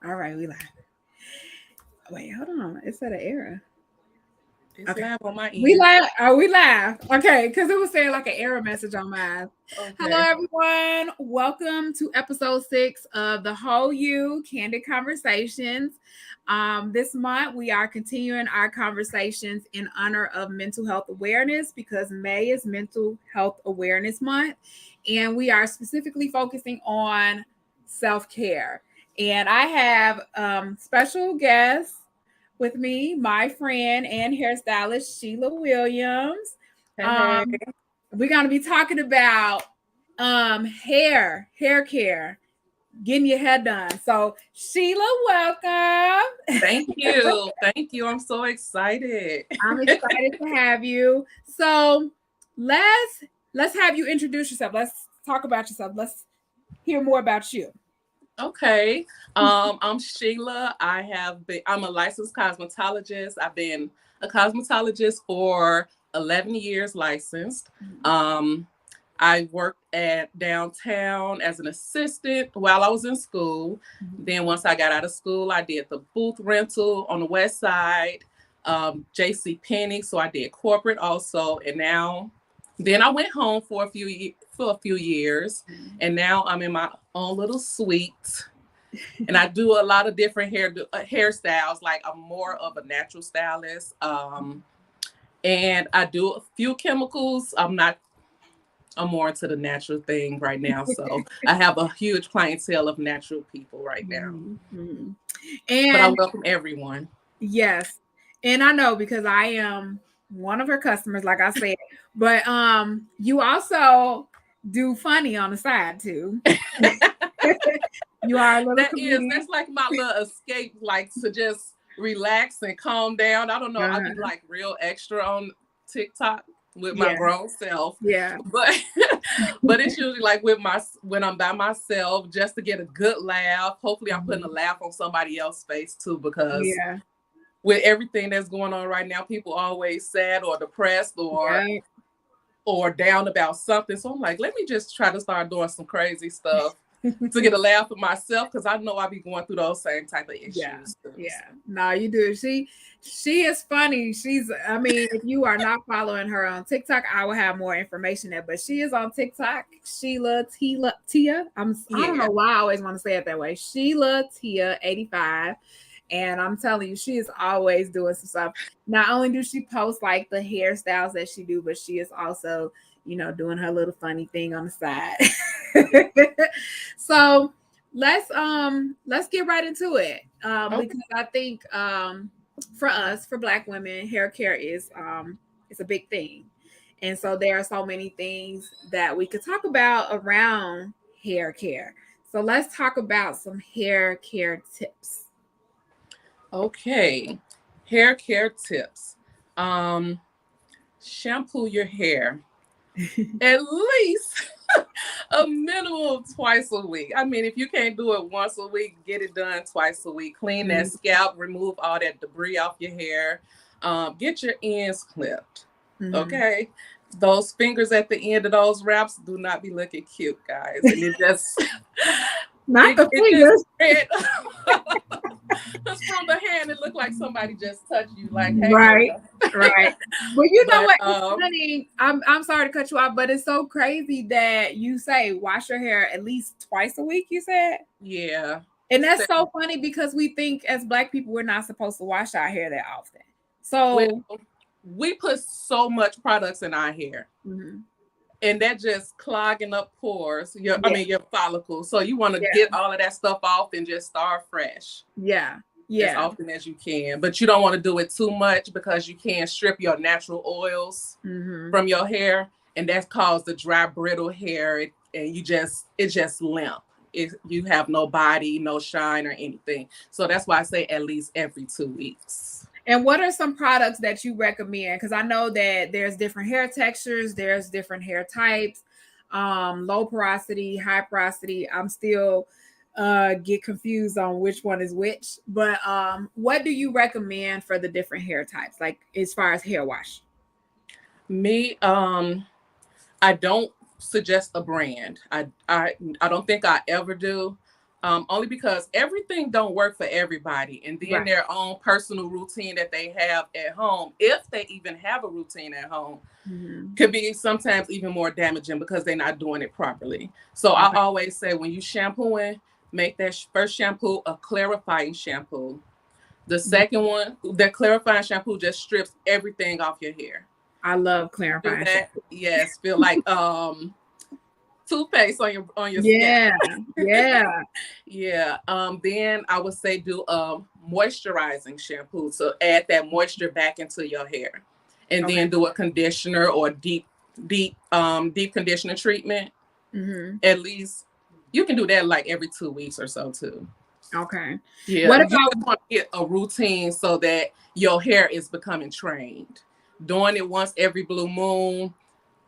All right, we live. Wait, hold on. It said an error. It's Okay. live on my We end. live. Oh, we live. Okay, because it was saying like an error message on mine. Hello, Okay. everyone. Welcome to episode 6 of the Whole You Candid Conversations. This month, we are continuing our conversations in honor of mental health awareness because May is Mental Health Awareness Month, and we are specifically focusing on self-care. And I have special guests with me, my friend and hairstylist Sheila Williams. Hey. Um, we're gonna be talking about hair care, getting your hair done. So Sheila, welcome. Thank you. Thank you. I'm so excited. I'm excited to have you. So let's have you introduce yourself. Let's talk about yourself. Let's hear more about you. Okay. I'm Sheila. I'm a licensed cosmetologist. I've been a cosmetologist for 11 years licensed. I worked at downtown as an assistant while I was in school. Then once I got out of school, I did the booth rental on the west side, JC Penney. So I did corporate also. And then I went home for a few years, and now I'm in my own little suite. And I do a lot of different hairstyles. Like I'm more of a natural stylist. And I do a few chemicals. I'm more into the natural thing right now. So I have a huge clientele of natural people right now. And but I welcome everyone. Yes. And I know because I am one of her customers, like I said. But you also do funny on the side too. You are a little comedian. That's like my little escape, like to just relax and calm down. I don't know. I be like real extra on TikTok with my grown self. Yeah. But it's usually like when I'm by myself, just to get a good laugh. Hopefully I'm putting a laugh on somebody else's face too, because with everything that's going on right now, people are always sad or depressed or down about something. So I'm like, let me just try to start doing some crazy stuff to get a laugh at myself, because I know I be going through those same type of issues. Yeah. No, you do. She is funny. I mean, if you are not following her on TikTok, I will have more information there. But she is on TikTok, Sheila Tia. I don't know why I always want to say it that way. Sheila Tia 85. And I'm telling you, she is always doing some stuff. Not only do she post like the hairstyles that she do, but she is also, doing her little funny thing on the side. So let's get right into it. Because I think for us, for Black women, hair care is a big thing. And so there are so many things that we could talk about around hair care. So let's talk about some hair care tips. Okay. Hair care tips. Shampoo your hair at least a minimum of twice a week. I mean, if you can't do it once a week, get it done twice a week. Clean that scalp, remove all that debris off your hair. Get your ends clipped. Okay. Those fingers at the end of those wraps do not be looking cute, guys. And it just not the fingers. Because from the hand, it looked like somebody just touched you. Like, hey, right. Well, you know what? It's funny. I'm sorry to cut you off, but it's so crazy that you say wash your hair at least twice a week. You said, yeah, and that's so funny because we think as Black people we're not supposed to wash our hair that often. So we put so much products in our hair. And that just clogging up pores, your follicles. So you want to get all of that stuff off and just start fresh. As often as you can. But you don't want to do it too much, because you can strip your natural oils from your hair. And that's caused the dry, brittle hair. And it's just limp. You have no body, no shine or anything. So that's why I say at least every 2 weeks. And what are some products that you recommend? Because I know that there's different hair textures, there's different hair types, low porosity, high porosity. I'm still get confused on which one is which. But what do you recommend for the different hair types, like as far as hair wash? Me, I don't suggest a brand. I don't think I ever do. Only because everything don't work for everybody, and then their own personal routine that they have at home, if they even have a routine at home, could be sometimes even more damaging because they're not doing it properly. So I always say, when you shampooing, make that first shampoo a clarifying shampoo. The second one, that clarifying shampoo just strips everything off your hair. I love clarifying shampoo. Yes, feel like toothpaste on your scalp. Yeah. Then I would say do a moisturizing shampoo to add that moisture back into your hair, and then do a conditioner or deep conditioner treatment. At least you can do that like every 2 weeks or so too. Okay. Yeah. What about, you just want to get a routine so that your hair is becoming trained. Doing it once every blue moon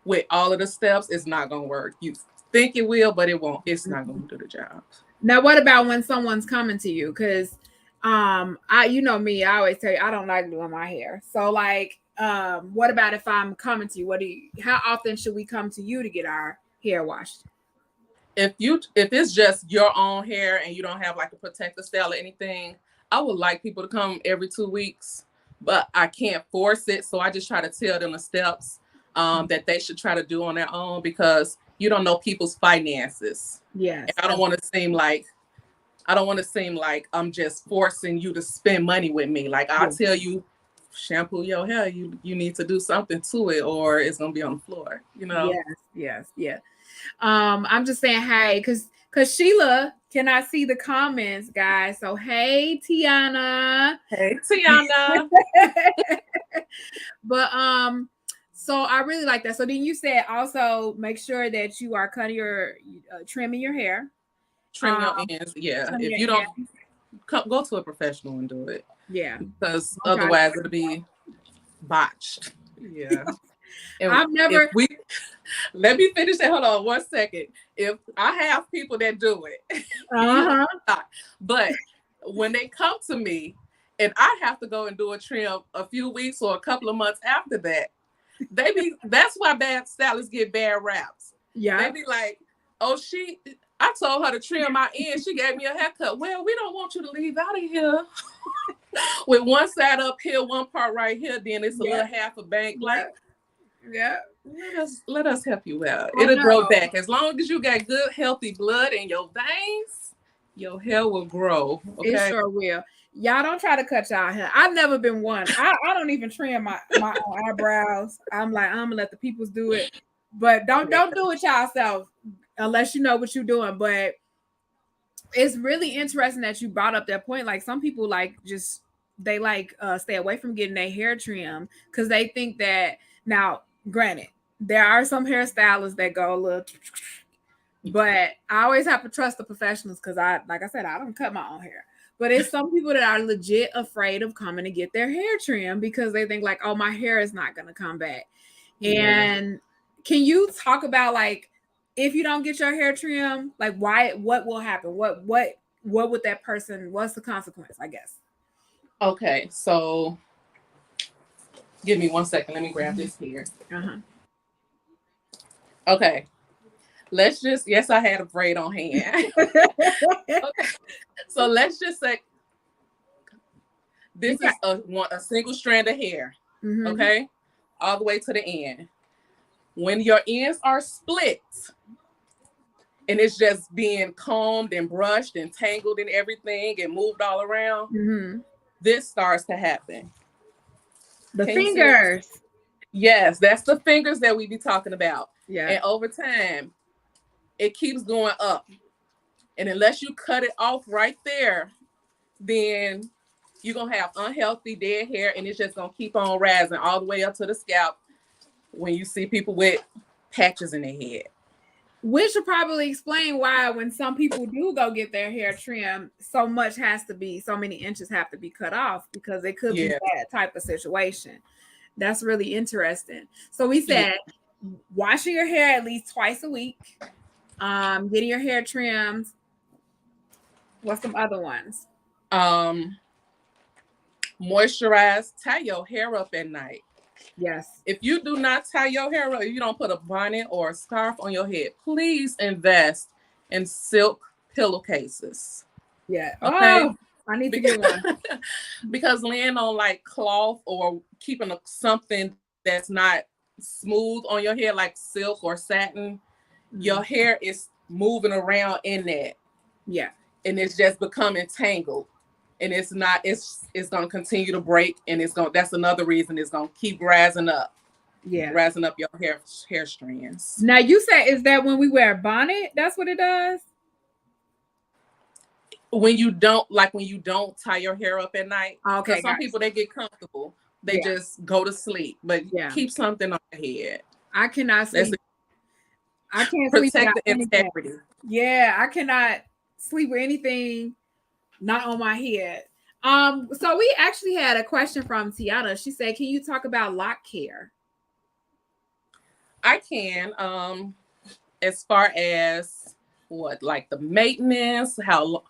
with all of the steps is not going to work. You think it will, but it won't. It's not going to do the job. Now, what about when someone's coming to you? Because you know me, I always tell you I don't like doing my hair. So like, what about if I'm coming to you? How often should we come to you to get our hair washed? If it's just your own hair and you don't have like a protective style or anything, I would like people to come every 2 weeks, but I can't force it. So I just try to tell them the steps that they should try to do on their own, because you don't know people's finances. Yes. And I don't want to seem like I'm just forcing you to spend money with me. Like, I'll tell you, shampoo your hair, you need to do something to it or it's gonna be on the floor, you know. Yes. I'm just saying, hey, because Sheila cannot see the comments, guys. So hey, Tiana. But so I really like that. So then you said also make sure that you are cutting your trimming your hair. Trim your ends. Yeah. If you don't, go to a professional and do it. Yeah. Because otherwise it'll be botched. Yeah. And let me finish that. Hold on 1 second. If I have people that do it, but when they come to me and I have to go and do a trim a few weeks or a couple of months after that, that's why bad stylists get bad raps. Yeah. They be like, oh, I told her to trim my end. She gave me a haircut. Well, we don't want you to leave out of here with one side up here, one part right here. Then it's a little half a bank. Like, let us help you out. It'll grow back. As long as you got good, healthy blood in your veins, your hair will grow. Okay? It sure will. Y'all don't try to cut y'all hair. I've never been one. I don't even trim my own eyebrows. I'm gonna let the peoples do it. But don't do it yourself unless you know what you're doing. But it's really interesting that you brought up that point. Like, some people stay away from getting their hair trimmed because they think that, now granted, there are some hairstylists that go a little, but I always have to trust the professionals because like I said, I don't cut my own hair. But it's some people that are legit afraid of coming to get their hair trimmed because they think like, oh, my hair is not going to come back. And can you talk about, like, if you don't get your hair trimmed, like what will happen? What would that person, what's the consequence, I guess? Okay, so give me 1 second. Let me grab this here. Okay. Yes, I had a braid on hand. Okay. So let's just say this is a single strand of hair. Okay. All the way to the end. When your ends are split and it's just being combed and brushed and tangled and everything and moved all around, this starts to happen. The fingers. Yes, that's the fingers that we be talking about. Yeah. And over time, it keeps going up. And unless you cut it off right there, then you're going to have unhealthy dead hair, and it's just going to keep on rising all the way up to the scalp when you see people with patches in their head. Which will probably explain why when some people do go get their hair trimmed, so many inches have to be cut off, because it could be that type of situation. That's really interesting. So we said washing your hair at least twice a week, getting your hair trimmed. What's some other ones? Moisturize, tie your hair up at night. Yes. If you do not tie your hair up, you don't put a bonnet or a scarf on your head, please invest in silk pillowcases. Yeah. Okay. Oh, I need to get one. Because laying on like cloth or keeping something that's not smooth on your hair, like silk or satin, your hair is moving around in that. Yeah. And it's just becoming tangled. And it's going to continue to break. And that's another reason it's going to keep rising up. Yeah. Rising up your hair strands. Now you say, is that when we wear a bonnet? That's what it does? When you don't tie your hair up at night. Okay. Because some people, they get comfortable. They just go to sleep. But keep something on your head. I cannot sleep. I can't protect sleep the integrity. Yeah, I cannot sleep with anything not on my head. So we actually had a question from Tiana. She said, can you talk about lock care? I can. As far as what, like the maintenance, how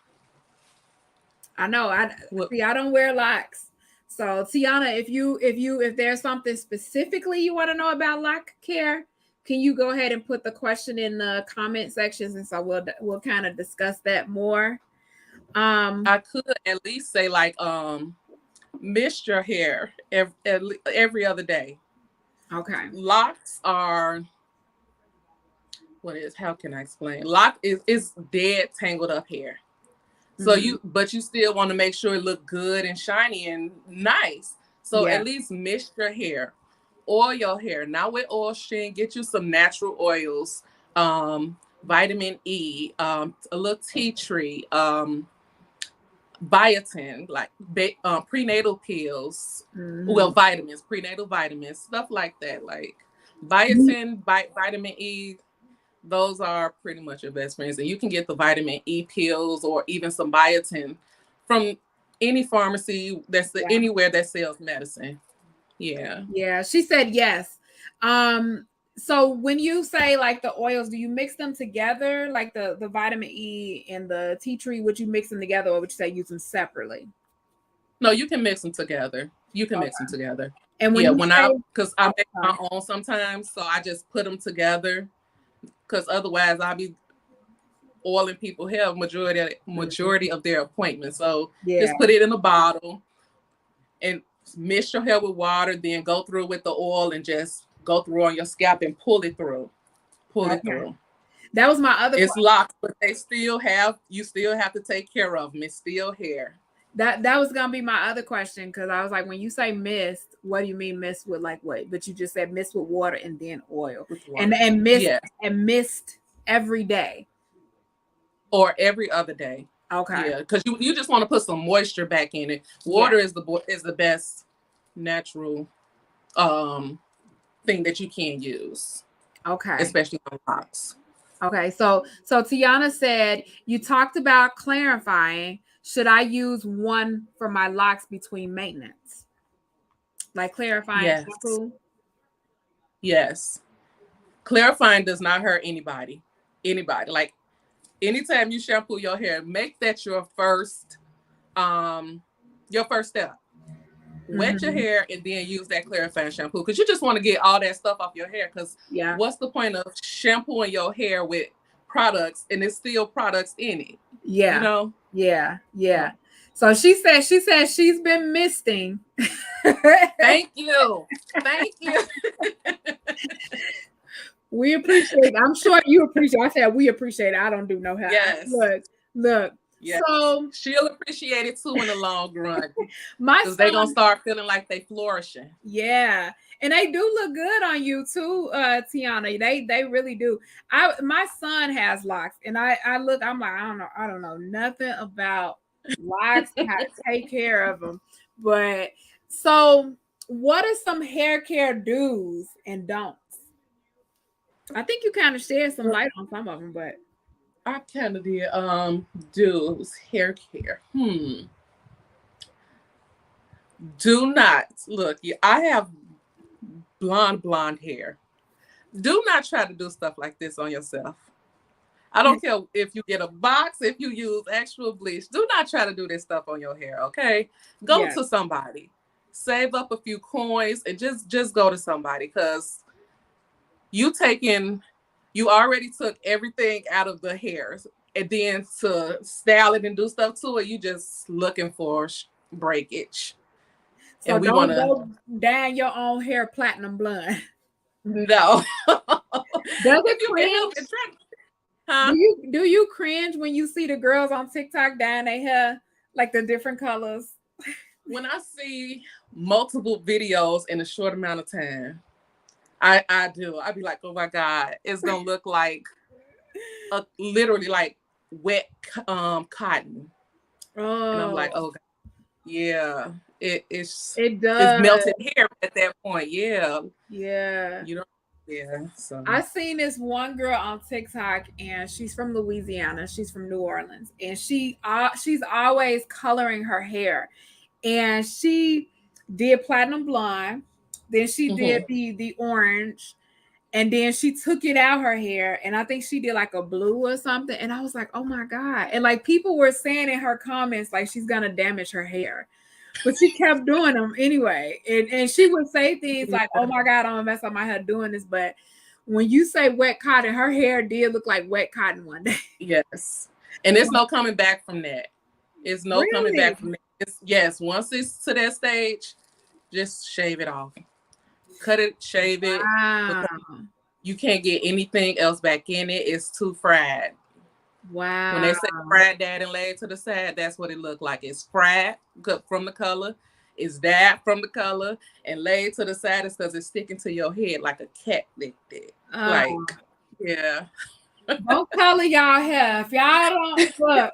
I know I don't wear locks. So Tiana, if there's something specifically you want to know about lock care, can you go ahead and put the question in the comment sections, and so we'll kind of discuss that more. I could at least say like mist your hair every other day. Okay. Locks are how can I explain? Lock is dead tangled up hair. So you still want to make sure it look good and shiny and nice. So at least mist your hair, oil your hair. Now with oil sheen, get you some natural oils, vitamin E, a little tea tree, biotin, like prenatal pills, well, vitamins, prenatal vitamins, stuff like that, like biotin, vitamin E. Those are pretty much your best friends. And you can get the vitamin E pills or even some biotin from any pharmacy anywhere that sells medicine. Yeah. Yeah. She said yes. So when you say like the oils, do you mix them together? Like the vitamin E and the tea tree, would you mix them together, or would you say use them separately? No, you can mix them together. Mix them together. And because I make my own sometimes, so I just put them together. Because otherwise I'll be oiling people's hair majority of their appointments. So just put it in a bottle and mix your hair with water, then go through with the oil and just go through on your scalp and pull it through. It through. That was my other question. Locked, but you still have to take care of them. It's still hair. That was gonna be my other question, because I was like, when you say mist, what do you mean mist with like what? But you just said mist with water and then oil, and mist every day or every other day. Okay. Yeah, because you just want to put some moisture back in it. Water is the best natural thing that you can use. Okay. Especially on locks. Okay, so Tiana said you talked about clarifying. Should I use one for my locks between maintenance? Like clarifying shampoo? Yes. Clarifying does not hurt anybody. Like anytime you shampoo your hair, make that your first step. Wet your hair and then use that clarifying shampoo, because you just want to get all that stuff off your hair. Because what's the point of shampooing your hair with products and there's still products in it? Yeah. You know? Yeah. So she said she's been misting. Thank you. We appreciate it. I'm sure you appreciate it. I said we appreciate it. I don't do no hair. Yes. Look. Yes. So she'll appreciate it too in the long run. Because they're gonna start feeling like they flourishing. Yeah. And they do look good on you too, Tiana. They really do. My son has locks, and I'm like, I don't know nothing about locks, how to take care of them. But so what are some hair care do's and don'ts? I think you kind of shared some light on some of them, but I kind of did. Do's, hair care. Do not look. I have blonde hair. Do not try to do stuff like this on yourself. I don't care if you get a box, if you use actual bleach. Do not try to do this stuff on your hair, okay? Go to somebody. Save up a few coins and just go to somebody, because you already took everything out of the hairs And then to style it and do stuff to it, you just looking for breakage. So and we don't want to go down your own hair platinum blonde. no. Does it If you can help cringe? it, huh? Do you cringe when you see the girls on TikTok dyeing their hair like the different colors? When I see multiple videos in a short amount of time, I do. I'd be like, oh my God, it's gonna look like literally like wet cotton. And I'm like, Oh, oh God. Yeah, it's does. melted hair at that point. Yeah, Yeah. you know. Yeah, so I seen this one girl on TikTok, and she's from Louisiana. She's from New Orleans, and she's always coloring her hair. And she did platinum blonde, then she did the orange, and then she took it out her hair, and I think she did like a blue or something. And I was like, oh my God. And like people were saying in her comments like she's gonna damage her hair, but she kept doing them anyway. And she would say things like, oh my God, I'm gonna mess up my hair doing this. But when you say wet cotton, her hair did look like wet cotton one day. yes, and there's no coming back from that. It's no coming Really? back from that. Yes, once it's to that stage, just shave it off. Cut it, shave it. Wow. You can't get anything else back in it. It's too fried. Wow. When they say fried that and laid to the side, that's what it looked like. It's fried from the color. It's that from the color and laid to the side is because it's sticking to your head like a cat licked it. Like, yeah. Don't color y'all hair. If y'all don't look,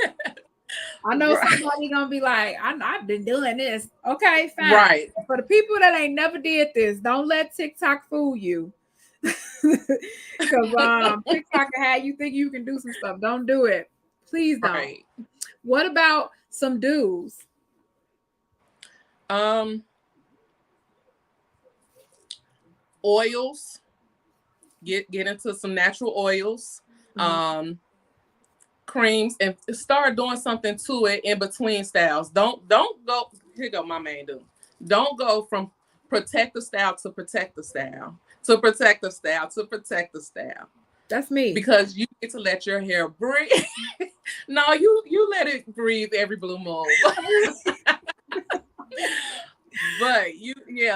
I know somebody gonna be like, I've been doing this. Okay, fine. Right. For the people that ain't never did this, don't let TikTok fool you. Because TikTok can have you think you can do some stuff. Don't do it. Please don't. Right. What about some do's? Oils. Get into some natural oils. Creams, and start doing something to it in between styles. Don't go, here go my main do. Don't go from protect the style to protect the style to protect the style to protect the style. That's me. Because you get to let your hair breathe. No, you let it breathe every blue moon. But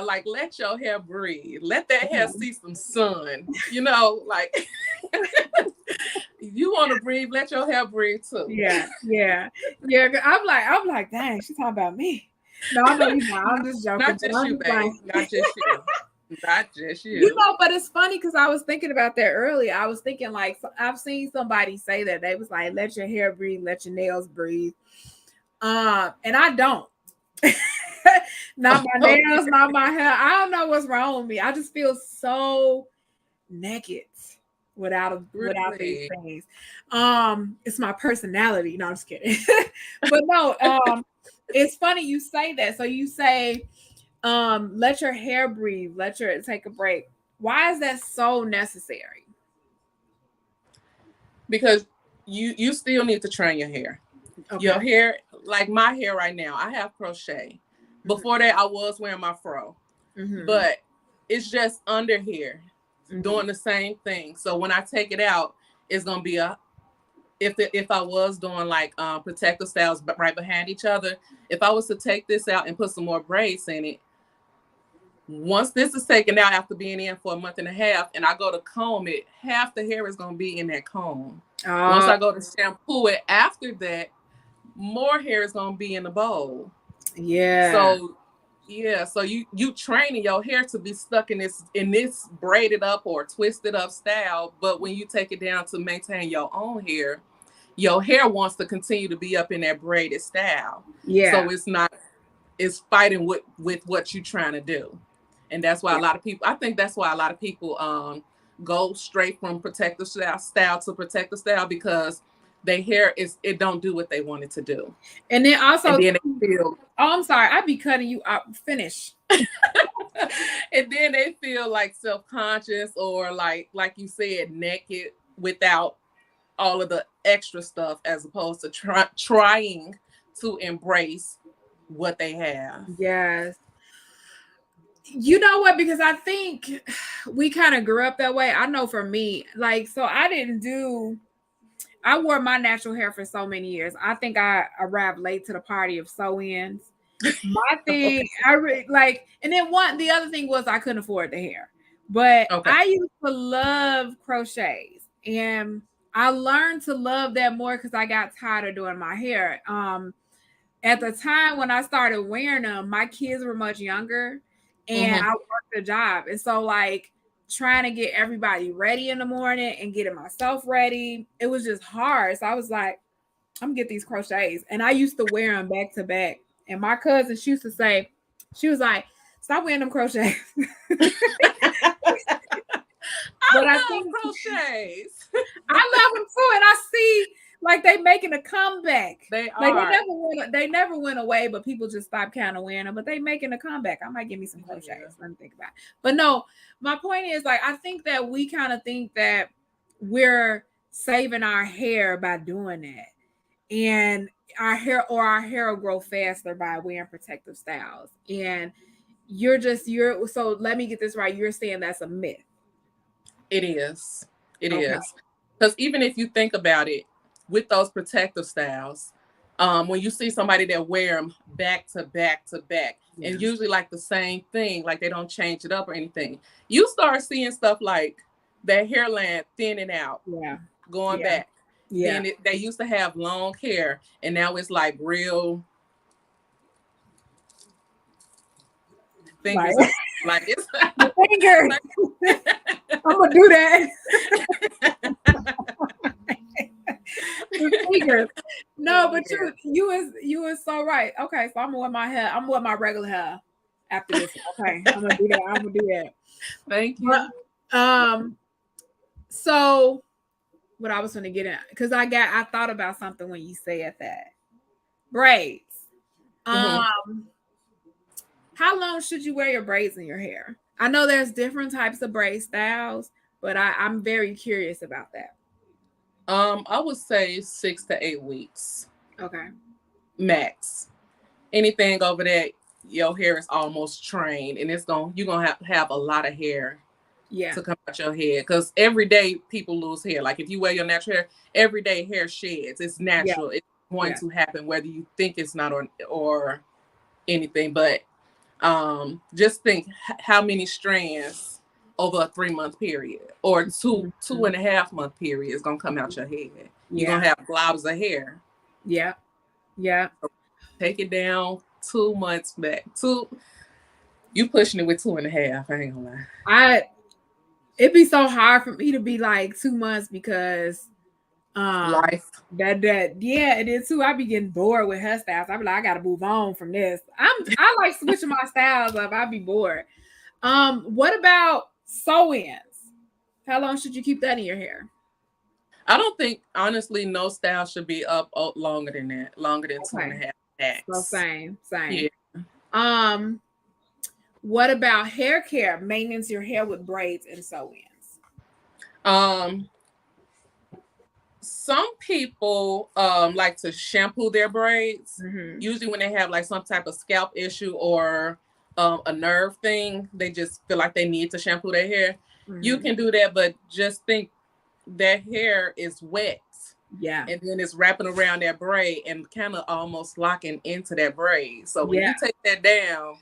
like let your hair breathe. Let that hair see some sun. You know, like you want to breathe, let your hair breathe too. Yeah. I'm like, dang, she's talking about me. No, I know you're not. I'm just joking. Not just you, babe. Not just you. Not just you. You know, but it's funny because I was thinking about that earlier. I was thinking like I've seen somebody say that. They was like, let your hair breathe, let your nails breathe. And I don't. Not my nails, not my hair. I don't know what's wrong with me. I just feel so naked without these things. It's my personality. No, I'm just kidding. But no, it's funny you say that. So you say, let your hair breathe, let your take a break. Why is that so necessary? Because you still need to train your hair. Okay. Your hair, like my hair right now, I have crochet. Before that, I was wearing my fro, but it's just under here doing the same thing. So when I take it out, it's gonna be if I was doing like protective styles right behind each other, if I was to take this out and put some more braids in it, once this is taken out after being in for a month and a half, and I go to comb it, half the hair is gonna be in that comb. Once I go to shampoo it after that, more hair is gonna be in the bowl. Yeah. So you training your hair to be stuck in this braided up or twisted up style, but when you take it down to maintain your own hair, your hair wants to continue to be up in that braided style. Yeah. So it's fighting with what you're trying to do. And that's why I think that's why a lot of people go straight from protective style to protective style, because their hair it don't do what they want it to do. And then also, and then they feel, I'm sorry, I'd be cutting you out. Finish. And then they feel like self-conscious or like you said, naked without all of the extra stuff, as opposed to trying to embrace what they have. Yes. You know what? Because I think we kind of grew up that way. I know for me, like, so I I wore my natural hair for so many years. I think I arrived late to the party of sew-ins. My thing, like, and then the other thing was I couldn't afford the hair, but Okay. I used to love crochets, and I learned to love that more because I got tired of doing my hair. At the time when I started wearing them, my kids were much younger, and I worked a job, and so like trying to get everybody ready in the morning and getting myself ready, it was just hard. So I was like, I'm gonna get these crochets, and I used to wear them back to back. And my cousin, she used to say, she was like, "Stop wearing them crochets." But I think crochets. I love them too, and I see like they making a comeback. They Like are. they never went away, but people just stopped kind of wearing them. But they making a comeback. I might give me some crochets. Let me think about it. But no, my point is like I think that we kind of think that we're saving our hair by doing that, and our hair will grow faster by wearing protective styles. And you're so let me get this right. You're saying that's a myth. It is. It is. Because even if you think about it, with those protective styles, when you see somebody that wear them back to back to back, and usually like the same thing, like they don't change it up or anything, you start seeing stuff like that hairline thinning out, going back. Then they used to have long hair, and now it's like real fingers. Like it's finger. I'm gonna do that. Fingers. No, but you is so right. Okay, so I'm gonna wear my hair. I'm gonna wear my regular hair after this. Okay, I'm gonna do that. Thank you. But, so what I was gonna get in, because I thought about something when you said that. Braids. How long should you wear your braids in your hair? I know there's different types of braid styles, but I'm very curious about that. I would say 6 to 8 weeks. Okay. Max. Anything over that, your hair is almost trained, and you're gonna have a lot of hair to come out your head. Because every day people lose hair. Like if you wear your natural hair, every day hair sheds. It's natural. It's going to happen whether you think it's not or anything. But just think how many strands over a 3-month period or 2.5 month period is gonna come out your head. You're gonna have globs of hair. So take it down 2 months back. You pushing it with 2.5. I ain't gonna lie. It'd be so hard for me to be like 2 months because life. It is too. I be getting bored with hairstyles. I be like, I gotta move on from this. I like switching my styles up. I'd be bored. What about sew-ins? How long should you keep that in your hair? I don't think, honestly, no style should be up longer than that. Longer than 2.5 max. So same. Yeah. What about hair care? Maintenance your hair with braids and sew-ins. Some people like to shampoo their braids. Usually when they have like some type of scalp issue or a nerve thing, they just feel like they need to shampoo their hair. You can do that, but just think their hair is wet. And then it's wrapping around that braid and kind of almost locking into that braid. So when you take that down,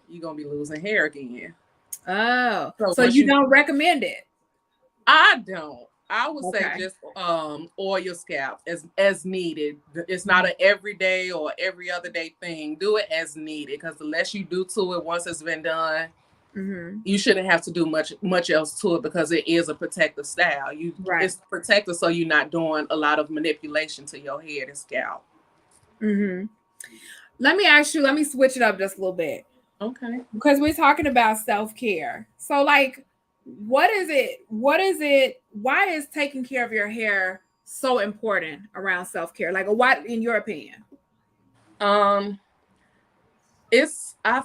you're going to be losing hair again. Oh, so you don't recommend it? I don't. I would say just oil your scalp as needed. It's not an everyday or every other day thing. Do it as needed, because the less you do to it once it's been done, you shouldn't have to do much else to it, because it is a protective style. It's protective, so you're not doing a lot of manipulation to your head and scalp. Let me switch it up just a little bit. Okay. Because we're talking about self-care. So like, what is it? Why is taking care of your hair so important around self-care? Like, what, in your opinion? I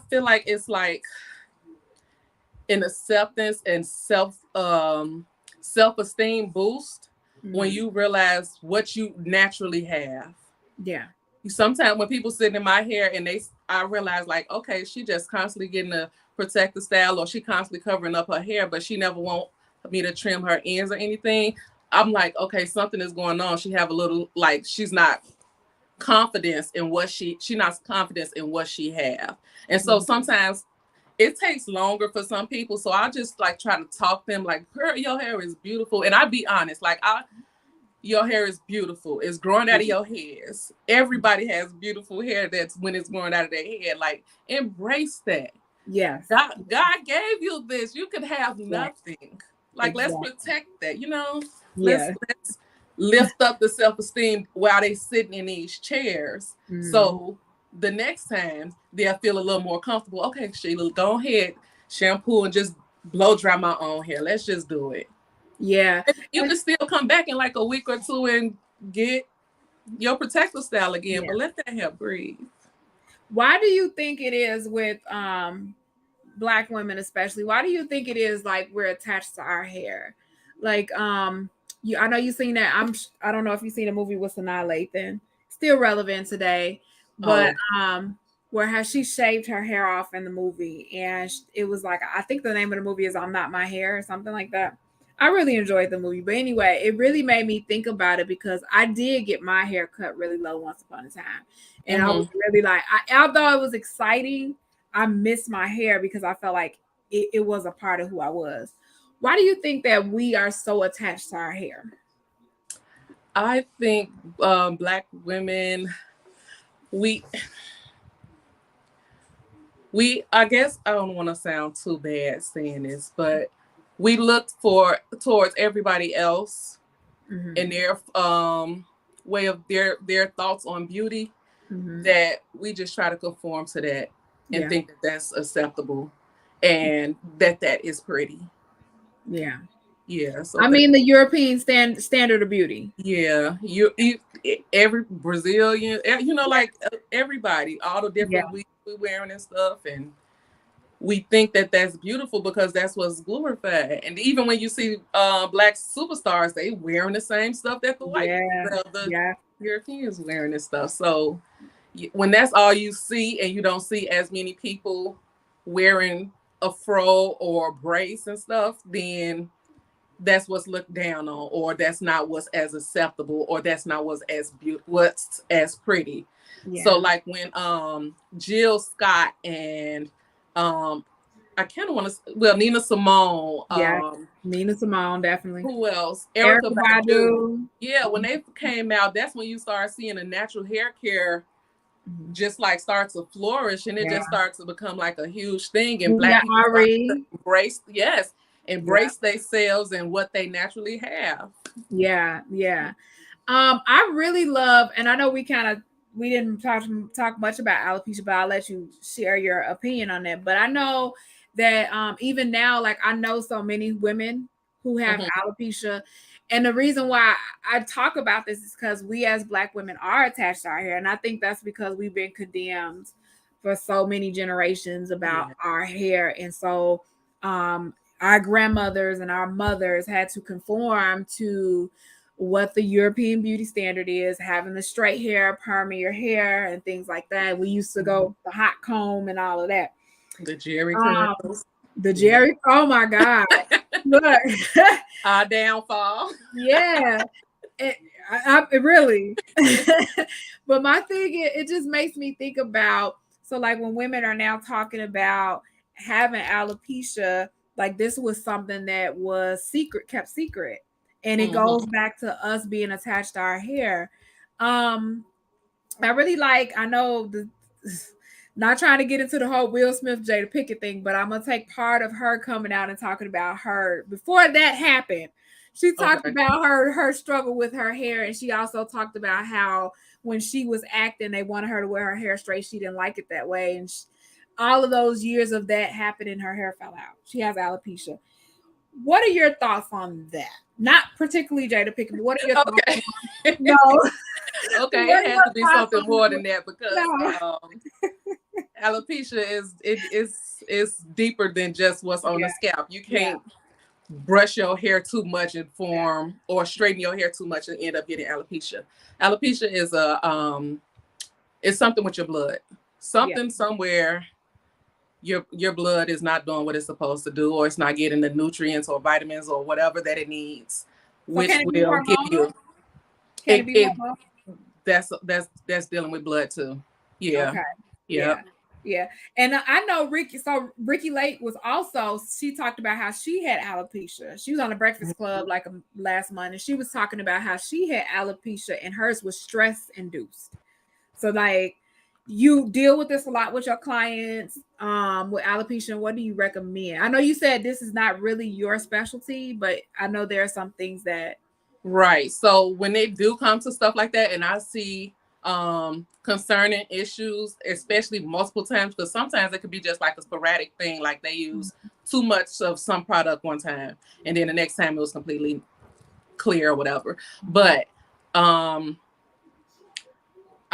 feel like it's like an acceptance and self-esteem boost when you realize what you naturally have. Sometimes when people sit in my hair and I realize like, okay, she just constantly getting a protective style, or she constantly covering up her hair, but she never want me to trim her ends or anything. I'm like, okay, something is going on. She have a little, like, she's not confidence in what she not confidence in what she have. And so sometimes it takes longer for some people. So I just like try to talk them like, girl, your hair is beautiful. And I be honest, like your hair is beautiful. It's growing out of your hairs. Everybody has beautiful hair that's when it's growing out of their head. Like, embrace that. Yes. God gave you this. You could have nothing. Like, let's protect that, you know? Let's lift up the self-esteem while they sitting in these chairs. So the next time they'll feel a little more comfortable. Okay, Sheila, go ahead, shampoo and just blow dry my own hair. Let's just do it. Yeah. You can still come back in like a week or two and get your protective style again, but let that hair breathe. Why do you think it is with Black women especially? Why do you think it is like we're attached to our hair? Like I know you've seen that. I don't know if you've seen a movie with Sanaa Lathan, still relevant today, but where she shaved her hair off in the movie, and it was like, I think the name of the movie is "I'm Not My Hair" or something like that. I really enjoyed the movie, but anyway, it really made me think about it because I did get my hair cut really low once upon a time, and I was really like, although it was exciting, I missed my hair because I felt like it was a part of who I was. Why do you think that we are so attached to our hair? I think Black women, we I guess I don't want to sound too bad saying this, but we look towards everybody else in their way of their thoughts on beauty, that we just try to conform to that and think that that's acceptable and that is pretty. So I mean, the European standard of beauty. You every Brazilian, you know, like everybody, all the different we wearing and stuff, and we think that that's beautiful because that's what's glorified. And even when you see Black superstars, they wearing the same stuff that the white the Europeans wearing and stuff. So when that's all you see, and you don't see as many people wearing a fro or braids and stuff, then that's what's looked down on, or that's not what's as acceptable, or that's not what's as pretty. So like when Jill Scott and I kind of want to, Nina Simone, Nina Simone, definitely. Who else? Erykah Badu. Yeah, when they came out, that's when you start seeing a natural hair care just like starts to flourish, and it just starts to become like a huge thing, and Black people start to embrace themselves and what they naturally have. I really love, and I know we didn't talk much about alopecia, but I'll let you share your opinion on that. But I know that even now, like, I know so many women who have alopecia, and the reason why I talk about this is because we as Black women are attached to our hair, and I think that's because we've been condemned for so many generations about our hair, and so our grandmothers and our mothers had to conform to what the European beauty standard is, having the straight hair, perming your hair, and things like that. We used to go the hot comb and all of that. The Jerry curls. Oh my God. Look. Our downfall. It really. But my thing is, it just makes me think about, so like when women are now talking about having alopecia, like this was something that was kept secret. And it goes back to us being attached to our hair. I really I know not trying to get into the whole Will Smith, Jada Pinkett thing, but I'm going to take part of her coming out and talking about her. Before that happened, she talked about her struggle with her hair. And she also talked about how when she was acting, they wanted her to wear her hair straight. She didn't like it that way. And all of those years of that happening, her hair fell out. She has alopecia. What are your thoughts on that? Not particularly Jada Pinkett, but what are your thoughts on no. Okay, it has to be something more than that, because alopecia is deeper than just what's on the scalp. You can't brush your hair too much and form or straighten your hair too much and end up getting alopecia. Alopecia is it's something with your blood. Something somewhere your blood is not doing what it's supposed to do, or it's not getting the nutrients or vitamins or whatever that it needs So which can it be will give hormonal? you Can it be it. hormonal? That's dealing with blood too. Yeah. Okay. Yeah. Yeah. And I know Ricky. So Ricky Lake was also, she talked about how she had alopecia. She was on the Breakfast Club like last month, and she was talking about how she had alopecia and hers was stress induced. So like, you deal with this a lot with your clients with alopecia. What do you recommend? I know you said this is not really your specialty, but I know there are some things that. Right. So when they do come to stuff like that, and I see concerning issues, especially multiple times, because sometimes it could be just like a sporadic thing, like they use too much of some product one time, and then the next time it was completely clear or whatever. But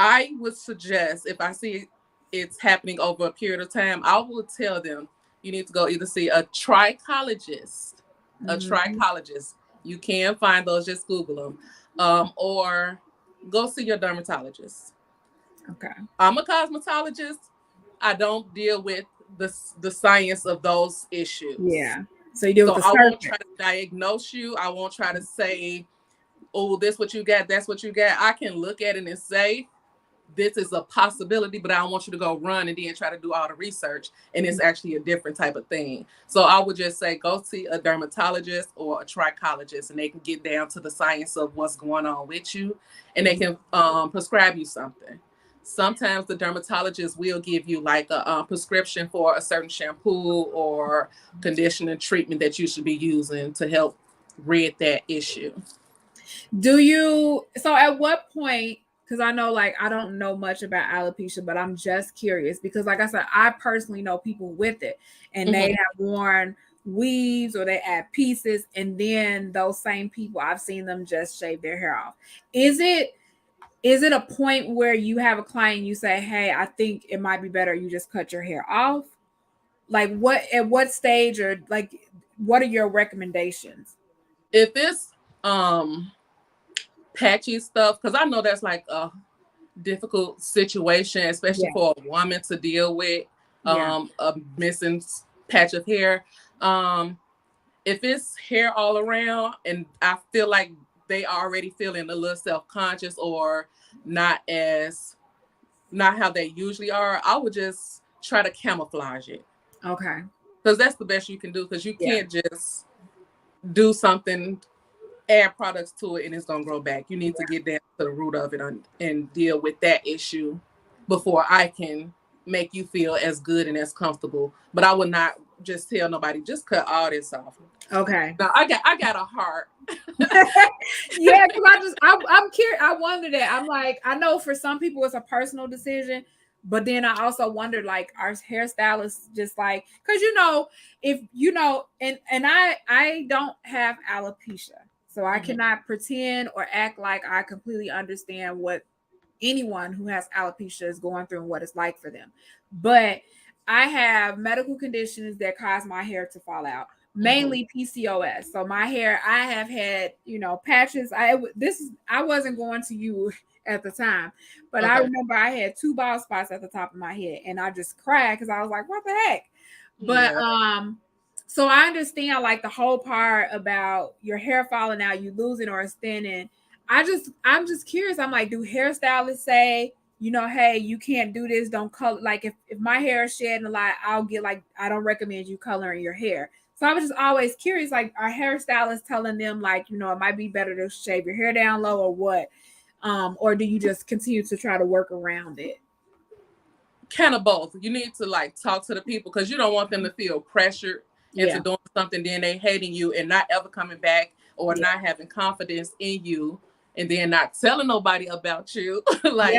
I would suggest, if I see it's happening over a period of time, I will tell them you need to go either see a trichologist, You can find those, just Google them, or go see your dermatologist. Okay. I'm a cosmetologist. I don't deal with the science of those issues. Yeah. So you deal with the I won't surface. try to diagnose you. I won't try to say, oh, this what you got, that's what you got. I can look at it and say, this is a possibility, but I don't want you to go run and then try to do all the research, and it's actually a different type of thing. So I would just say go see a dermatologist or a trichologist, and they can get down to the science of what's going on with you, and they can prescribe you something. Sometimes the dermatologist will give you like a prescription for a certain shampoo or conditioner treatment that you should be using to help rid that issue. So at what point, because I know like I don't know much about alopecia, but I'm just curious because like I said, I personally know people with it and they have worn weaves or they add pieces, and then those same people, I've seen them just shave their hair off. Is it a point where you have a client, you say, hey, I think it might be better you just cut your hair off? Like at what stage, or like what are your recommendations? If it's patchy stuff, because I know that's like a difficult situation, especially for a woman to deal with, a missing patch of hair. If it's hair all around and I feel like they already feeling a little self-conscious or not how they usually are, I would just try to camouflage it. Okay. Because that's the best you can do, because you can't just do something, add products to it, and it's going to grow back. You need to get down to the root of it and deal with that issue before I can make you feel as good and as comfortable. But I would not just tell nobody, just cut all this off. Okay. Now, I got a heart. Yeah, because I'm curious. I wonder that. I'm like, I know for some people it's a personal decision, but then I also wondered, like, our hairstylists just like, because if and I don't have alopecia, so I cannot pretend or act like I completely understand what anyone who has alopecia is going through and what it's like for them. But I have medical conditions that cause my hair to fall out, mainly PCOS. So my hair, I have had, patches. I wasn't going to you at the time, but I remember I had 2 bald spots at the top of my head, and I just cried because I was like, what the heck? But so I understand like the whole part about your hair falling out, you losing or it's thinning. I'm just curious. I'm like, do hairstylists say, hey, you can't do this, don't color, like if my hair is shedding a lot, I'll get like, I don't recommend you coloring your hair. So I was just always curious, like, are hairstylists telling them like, it might be better to shave your hair down low or what? Or do you just continue to try to work around it? Kind of both. You need to like talk to the people, because you don't want them to feel pressured into doing something, then they hating you and not ever coming back, or not having confidence in you, and then not telling nobody about you. Like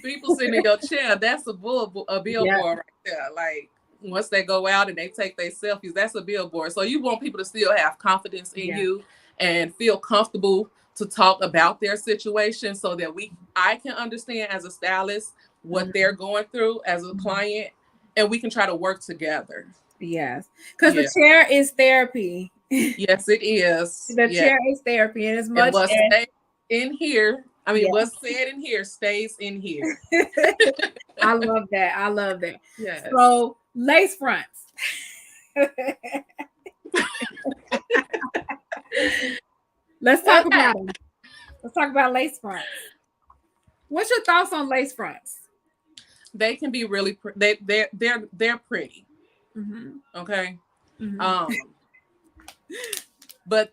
people sitting in your chair, that's a billboard right there. Like once they go out and they take their selfies, that's a billboard. So you want people to still have confidence in you and feel comfortable to talk about their situation, so that I can understand as a stylist what they're going through as a client, and we can try to work together. Yes, because the chair is therapy. Yes, it is. The chair is therapy, and as much what's in here, what's said in here stays in here. I love that. Yes. So lace fronts. Let's talk about them. Let's talk about lace fronts. What's your thoughts on lace fronts? They can be really they're pretty. Mm-hmm. Okay. Mm-hmm. But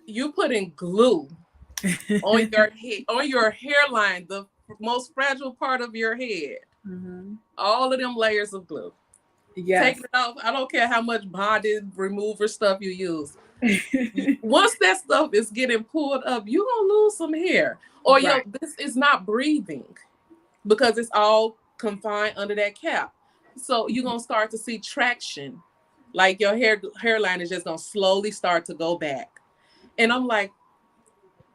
you putting glue on your head, on your hairline, the most fragile part of your head. Mm-hmm. All of them layers of glue. Yes. Taking it off. I don't care how much bonded remover stuff you use. Once that stuff is getting pulled up, you're gonna lose some hair. Or right. this is not breathing because it's all confined under that cap. So you're gonna start to see traction. Like your hairline is just gonna slowly start to go back. And I'm like,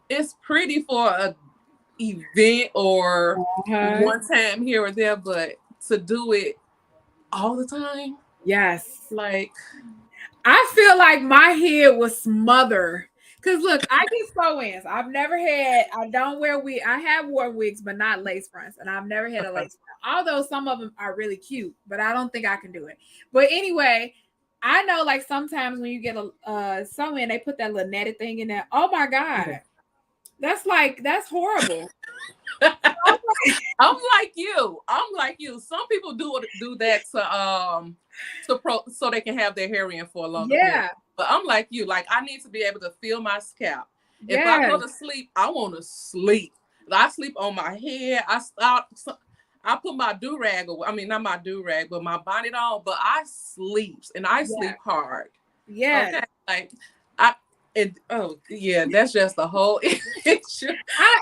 it's pretty for a event or one time here or there, but to do it all the time, yes, like I feel like my head was smothered. Cause look, I get sew-ins. I don't wear wigs. I have worn wigs, but not lace fronts, and I've never had a lace front. Although some of them are really cute, but I don't think I can do it. But anyway, I know like sometimes when you get a sew-in, they put that little netted thing in there. Oh my god, that's horrible. I'm like you. Some people do that so they can have their hair in for a longer period. But I'm like you. Like I need to be able to feel my scalp. If I go to sleep, I want to sleep. I sleep on my head. I put my do-rag away. I mean, not my do-rag, but my bonnet on. But I sleep, and I sleep hard. Yeah. Okay. Like that's just the whole issue. I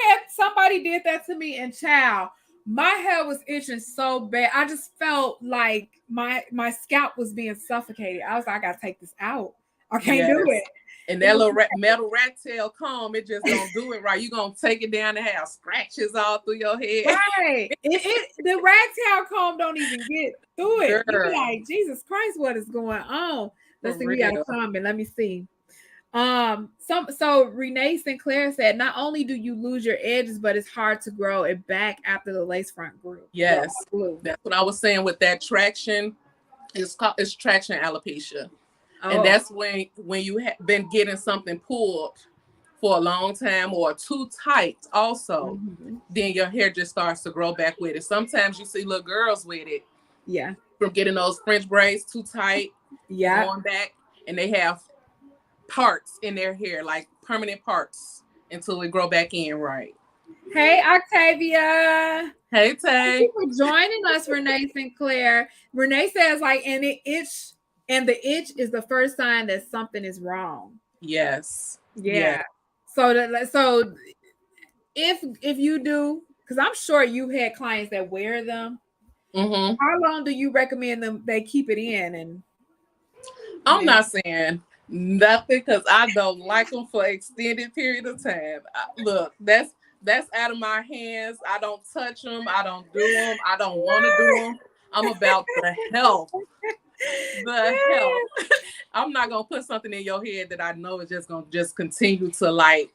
had somebody did that to me, and child, my hair was itching so bad. I just felt like my scalp was being suffocated. I was like, I gotta take this out. I can't do it. And that little metal rat tail comb, it just don't do it right. You're gonna take it down and have scratches all through your head. Right. The rat tail comb don't even get through it. You're like, Jesus Christ, what is going on? Let's see, we got a comment. Let me see. So Renee Sinclair said, not only do you lose your edges, but it's hard to grow it back after the lace front grew. Yes, that's what I was saying with that traction. It's traction alopecia. And that's when you have been getting something pulled for a long time or too tight also, then your hair just starts to grow back with it. Sometimes you see little girls with it. Yeah. From getting those French braids too tight. Yeah. Going back, and they have parts in their hair, like permanent parts, until it grow back in right. Hey, Octavia. Hey, Tay. Thank you for joining us, Renee Sinclair. Renee says, like, and the itch is the first sign that something is wrong. Yes. Yeah. So if you do, because I'm sure you had clients that wear them. How long do you recommend them? They keep it in, and I'm not saying nothing because I don't like them for extended period of time. Look, that's out of my hands. I don't touch them. I don't do them. I don't want to do them. I'm about the health. I'm not gonna put something in your head that I know is just gonna continue to like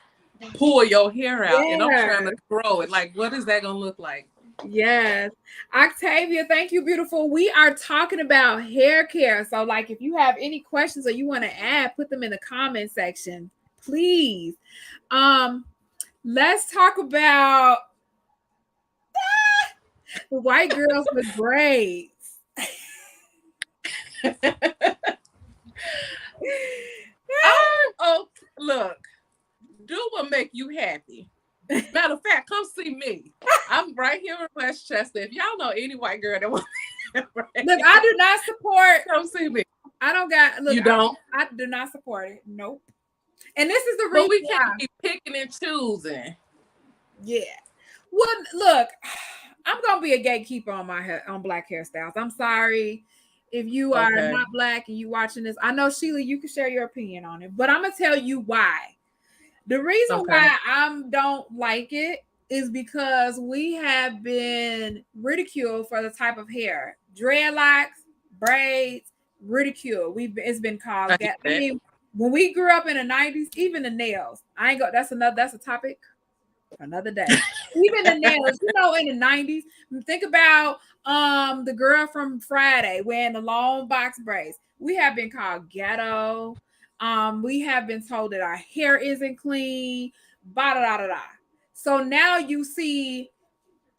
pull your hair out, and I'm trying to grow it. Like, what is that gonna look like? Yes. Octavia, thank you, beautiful. We are talking about hair care. So, like, if you have any questions or you want to add, put them in the comment section, please. Let's talk about the white girls with braids. Look, do what make you happy. Matter of fact, come see me. I'm right here in Westchester. If y'all know any white girl that wants look, I do not support. Come see me. I don't got. Look, you don't. I do not support it. Nope. And this is the reason. But we can't be picking and choosing. Yeah. Well, look, I'm gonna be a gatekeeper on on black hairstyles. I'm sorry if you are not black and you watching this. I know, Sheila, you can share your opinion on it, but I'm gonna tell you why. The reason why I don't like it is because we have been ridiculed for the type of hair, dreadlocks, braids, ridicule. It's been called that. I mean, when we grew up in the 90s, even the nails. That's a topic for another day. Even the nails, in the 90s, think about The girl from Friday wearing the long box braids. We have been called ghetto. We have been told that our hair isn't clean. Ba da da da da. So now you see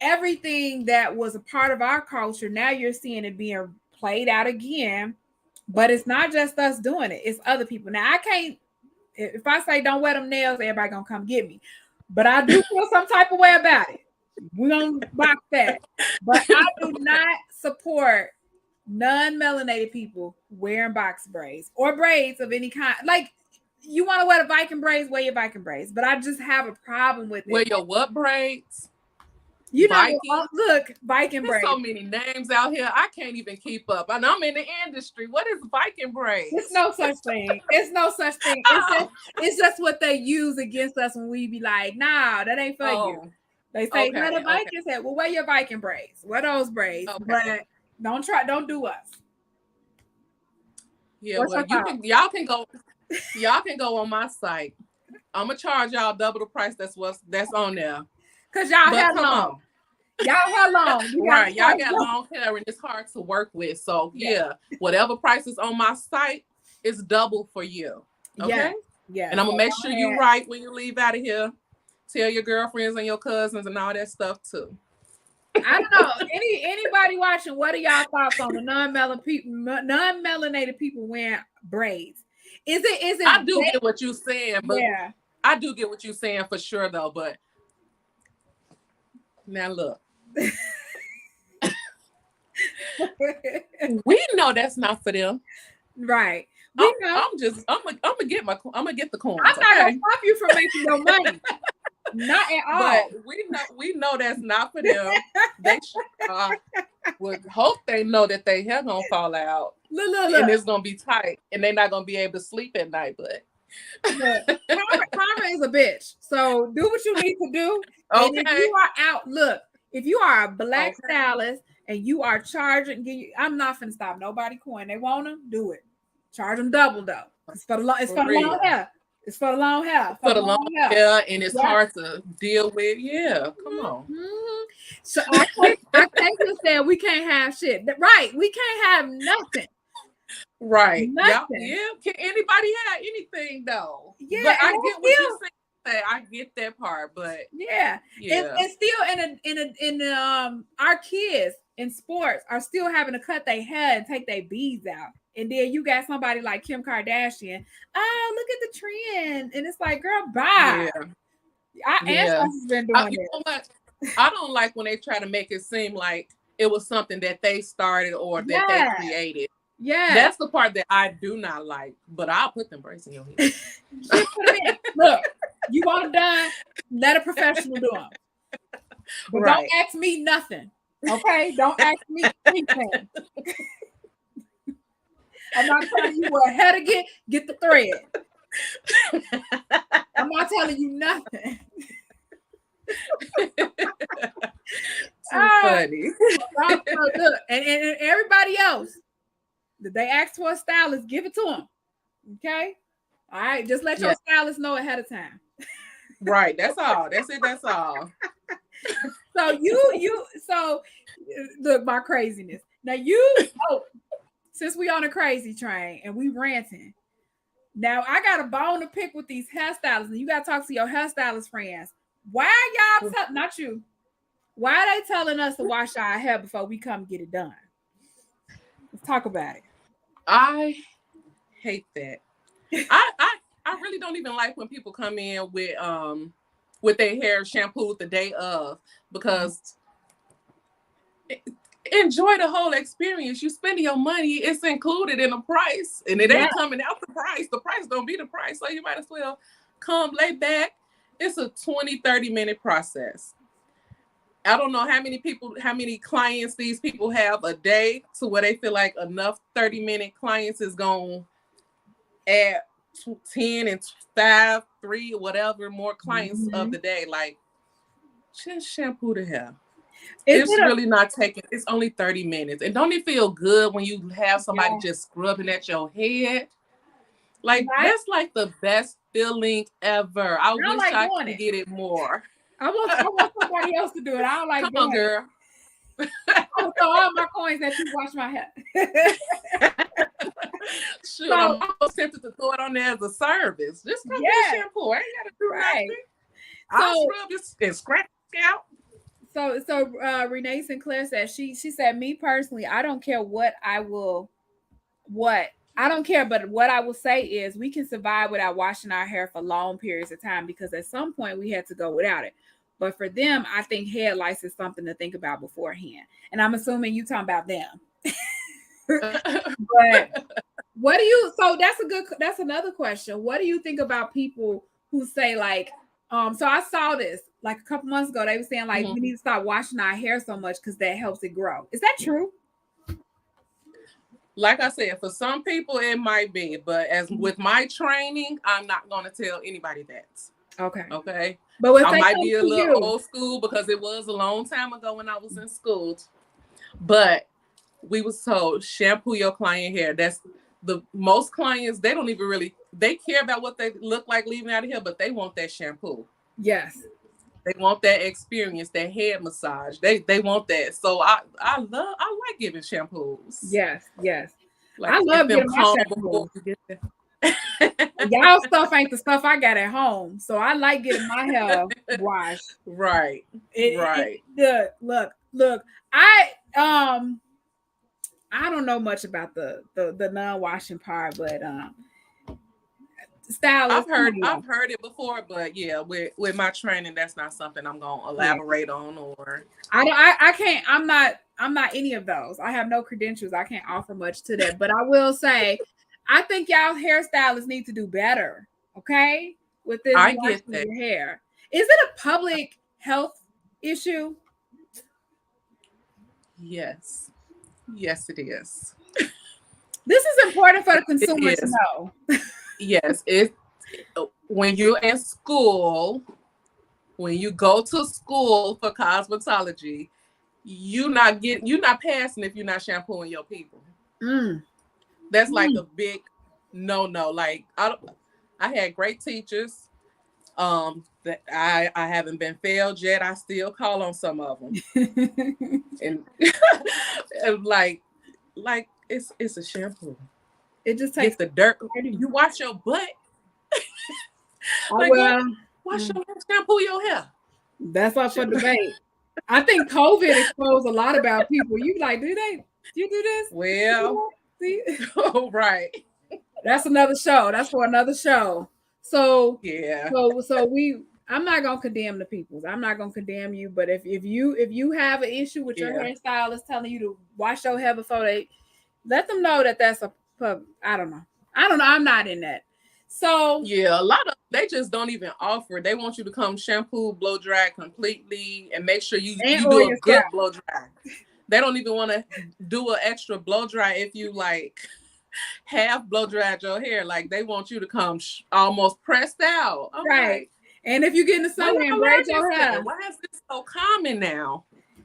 everything that was a part of our culture. Now you're seeing it being played out again. But it's not just us doing it; it's other people. Now I can't. If I say don't wear them nails, everybody gonna come get me. But I do feel some type of way about it. We're gonna box that. But I do not support non-melanated people wearing box braids or braids of any kind. Like, you want to wear the Viking braids, wear your Viking braids. But I just have a problem with it. Wear your what braids? You know, look, Viking braids. There's so many names out here. I can't even keep up. And I'm in the industry. What is Viking braids? It's no such thing. It's no such thing. It's just what they use against us when we be like, nah, that ain't for you. They say, wear the Viking head. Well, wear your Viking braids. Wear those braids. But don't do us. Yeah, well, y'all can go on my site. I'm gonna charge y'all double the price that's on there. Cause y'all have long. Y'all have long. Right. Y'all got long hair and it's hard to work with. So yeah, whatever price is on my site is double for you. Okay. Yeah. And I'm gonna make sure you're right when you leave out of here. Tell your girlfriends and your cousins and all that stuff too. I don't know. Anybody watching, what are y'all thoughts on the non-melanated people wearing braids? Is it I do get what you're saying, but yeah. I do get what you're saying for sure though, but now look. We know that's not for them. Right. I'm gonna get the coins. I'm not gonna stop you from making your money. Not at all. But we know that's not for them. They would hope they know that their hair gonna fall out. Look. And it's gonna be tight, and they're not gonna be able to sleep at night. But karma is a bitch. So do what you need to do. Okay. And if you are out, look. If you are a black stylist and you are charging, I'm not finna stop nobody coin. They want them, do it. Charge them double though. It's for the long hair. It's for the long hair. For the long hair, and it's hard to deal with. Yeah, come on. Mm-hmm. So I think you said we can't have shit. Right, we can't have nothing. Right. Nothing. Yeah. Can anybody have anything though? Yeah. But I get what you're saying. I get that part, but yeah. And still in our kids in sports are still having to cut their hair and take their beads out. And then you got somebody like Kim Kardashian. Oh, look at the trend. And it's like, girl, bye. Yeah. Our ancestors been doing it. Know what? I don't like when they try to make it seem like it was something that they started or that they created. Yeah. That's the part that I do not like, but I'll put them braids in your head. Look, you want them done, let a professional do them. But don't ask me nothing. Okay? Don't ask me anything. I'm not telling you where hair to get the thread. I'm not telling you nothing. Funny. Look, and everybody else, that they ask for a stylist, give it to them. Okay? All right, just let your stylist know ahead of time. Right, that's all. That's it, that's all. So look, my craziness. Now since we on a crazy train and we ranting, now I got a bone to pick with these hairstylists, and you got to talk to your hairstylist friends. Why are y'all not you? Why are they telling us to wash our hair before we come get it done? Let's talk about it. I hate that. I really don't even like when people come in with their hair shampooed the day of, because enjoy the whole experience. You spending your money, it's included in the price, and it ain't coming out the price. The price don't be the price, so you might as well come lay back. It's a 20-30 minute process. I don't know how many clients these people have a day to where they feel like enough 30-minute clients is going to add 10 and 5, 3, whatever more clients of the day. Like, just shampoo the hair. It's really not taking, it's only 30 minutes. And don't it feel good when you have somebody just scrubbing at your head? Like, that's like the best feeling ever. I wish I could get it more. I want somebody else to do it. I don't like Come on, girl. I will throw all my coins that you wash my hair. Shoot, I'm almost tempted to throw it on there as a service. Just come get a shampoo. I ain't gotta do nothing. I'll scrub this and scratch the scalp. So Renee Sinclair said she said, me personally, I don't care I don't care, but what I will say is we can survive without washing our hair for long periods of time, because at some point we had to go without it. But for them, I think hair lice is something to think about beforehand. And I'm assuming you talking about them. But what do you, so that's another question. What do you think about people who say like, so I saw this like a couple months ago, they were saying like, we need to stop washing our hair so much because that helps it grow. Is that true? Like I said, for some people it might be, but as with my training, I'm not going to tell anybody that. Okay. But I might be a little old school because it was a long time ago when I was in school. But we was told shampoo your client hair. That's the most clients, they don't even really, they care about what they look like leaving out of here, but they want that shampoo. Yes. They want that experience, that head massage. They want that. So I like giving shampoos. Yes. Like, I love getting my shampoo. Y'all stuff ain't the stuff I got at home. So I like getting my hair washed. Right. Look, I don't know much about the non-washing part, but stylists. I've heard it before, but yeah, with my training, that's not something I'm gonna elaborate on. Or I can't. I'm not any of those. I have no credentials. I can't offer much to that. But I will say, I think y'all hairstylists need to do better. Okay, with this washing your hair. Is it a public health issue? Yes, it is. This is important for the consumer to know. Yes, when you're in school, when you go to school for cosmetology, you're not passing if you're not shampooing your people. That's like a big no. Like I had great teachers. That I haven't been failed yet. I still call on some of them, and like it's a shampoo. It just takes the dirt. You wash your butt. Wash your hair, shampoo your hair. That's up for debate. I think COVID exposed a lot about people. You like, do you do this? Well, see? Oh, right. That's another show. That's for another show. So yeah. I'm not gonna condemn the peoples. I'm not gonna condemn you. But if you have an issue with your hairstylist telling you to wash your hair before they, let them know that that's a pub. I don't know. I'm not in that. So yeah, a lot of they just don't even offer. They want you to come shampoo, blow dry completely, and make sure you do a good blow dry. They don't even want to do an extra blow dry if you like half blow dried your hair. Like they want you to come almost pressed out. Right. Like, and if you get in the sun and braid your hair. Why is this so common now?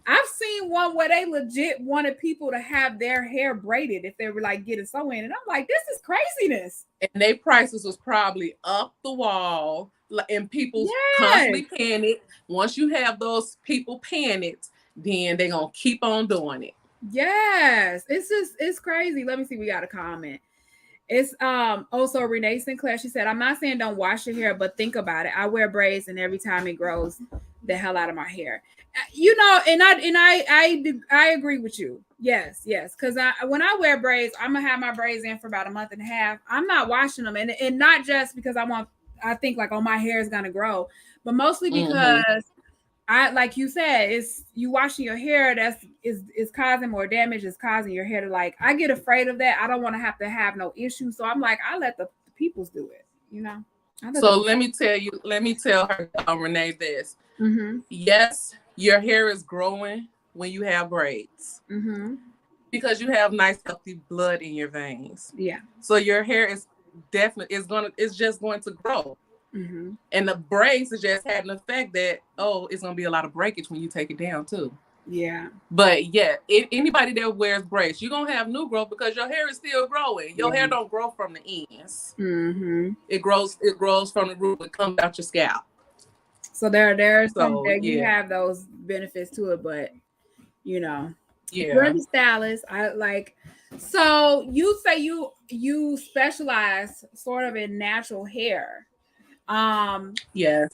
I've seen one where they legit wanted people to have their hair braided if they were like getting sew in. And I'm like, this is craziness. And their prices was probably up the wall. And people constantly paying it. Once you have those people paying it, then they're going to keep on doing it. Yes. It's crazy. Let me see. We got a comment. It's also Renee Sinclair. She said, I'm not saying don't wash your hair, but think about it. I wear braids and every time it grows the hell out of my hair. You know, and I agree with you. Yes. Because when I wear braids, I'm gonna have my braids in for about a month and a half. I'm not washing them, and not just because I think like, oh, my hair is gonna grow, but mostly because I, like you said, it's you washing your hair is causing more damage. It's causing your hair to like. I get afraid of that. I don't want to have no issue, so I'm like, I let the peoples do it. You know. So let me tell her, Renee, this. Yes, your hair is growing when you have braids because you have nice healthy blood in your veins. Yeah. So your hair is definitely it's just going to grow. And the braids is just had an effect that it's gonna be a lot of breakage when you take it down too. Yeah. But yeah, anybody that wears braids, you're gonna have new growth because your hair is still growing. Your hair don't grow from the ends. It grows from the root. It comes out your scalp. So there's some that you have those benefits to it, but you know. You're Yeah. the stylist. I like. So you say you specialize sort of in natural hair. Yes.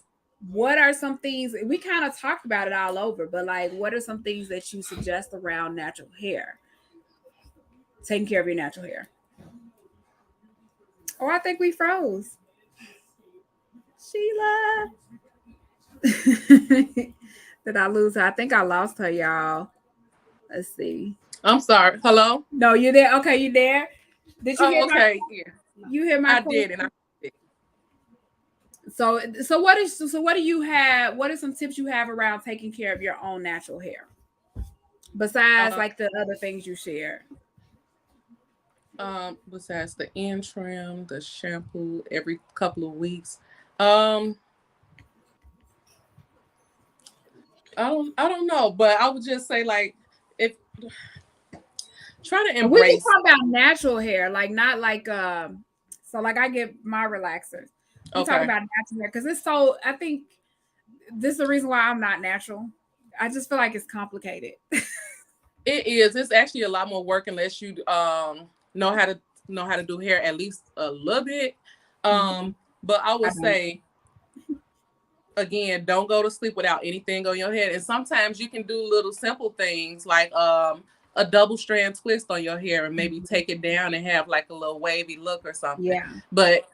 What are some things we kind of talked about it all over, but like, what are some things that you suggest around natural hair, taking care of your natural hair? Oh, I think we froze, Sheila. Did I lose her? I think I lost her, y'all. Let's see. I'm sorry. Hello? No, you there? Okay, you there? Did you hear Oh, my? okay. Yeah. You hear my I did, and question? So what do you have? What are some tips you have around taking care of your own natural hair besides like the other things you shared? Besides the end trim, the shampoo every couple of weeks. Um, I don't know, but I would just say like if try to And we can embrace. talk about natural hair, like not like so like I get my relaxers. We talk Okay. about natural hair because it's so I think this is the reason why I'm not natural. I just feel like it's complicated. It is. It's actually a lot more work unless you know how to do hair at least a little bit. But I I would don't. say again, don't go to sleep without anything on your head. And sometimes you can do little simple things like a double strand twist on your hair and maybe take it down and have like a little wavy look or something. Yeah. But